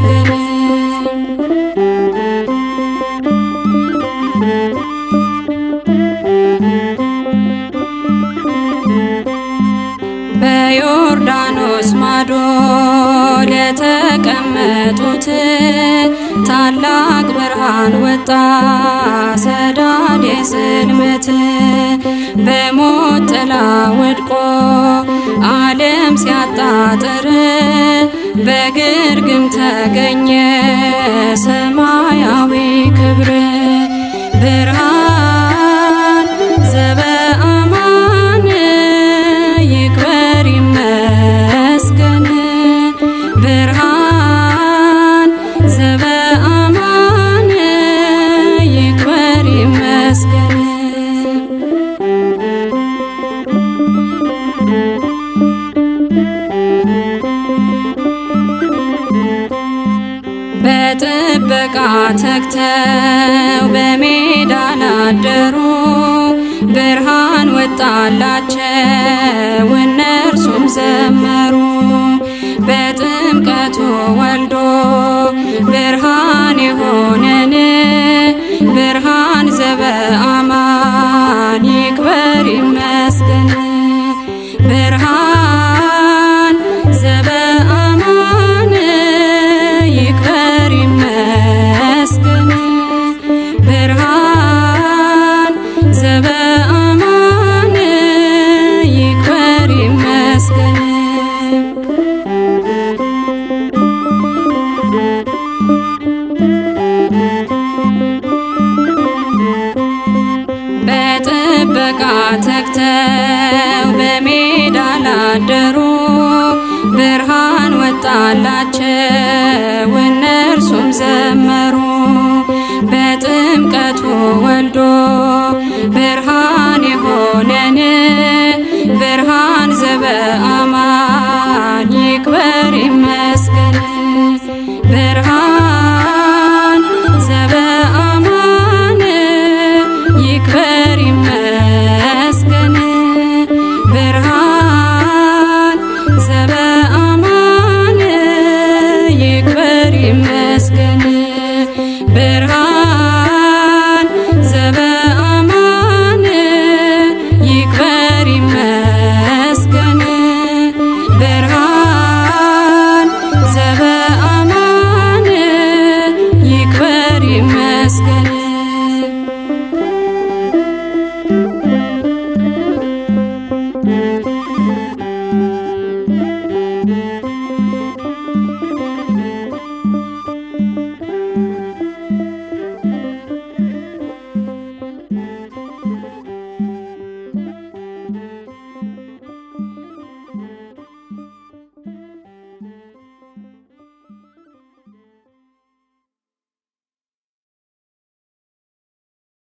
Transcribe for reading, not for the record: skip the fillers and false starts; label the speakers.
Speaker 1: ይመስገን። በዮርዳኖስ ማዶ ለተቀመጡት ታላቅ ብርሃን ወጣ ሰዳድ የጽልመት። በሞት ጥላ ወድቆ ዓለም ሲያጣጥር በግርግም ተገኘ ሰማያዊ ክብር። ብርሃን ዘበአማን ይክበር ይመስገን። ብርሃን ዘበአማን ይክበር ይመስገን። በጥበቃ ተግተው በሜዳ ላደሩ ብርሃን ወጣላቸው እነርሱም ዘመሩ። በጥምቀቱ ወልዶ ብርሃን የሆነን ብርሃን ዘበአማን ይክበር ይመስገን። ብርሃን ዘበአማን ይክበር ይመስገን። ብርሃን ዘበአማን ይክበር ይመስገን። በጥበቃ ተግተው በሜዳ ላደሩ ብርሃን ወጣላቸው እነርሱም ዘመሩ። በጥምቀቱ ወልዶ ብርሃን የሆነን ብርሃን ዘበአማን ይክበር ይመስገን። ብርሃን ዘበአማን ይክበር ይመስገን። ብርሃን ዘበአማን ይክበር ይመስገን።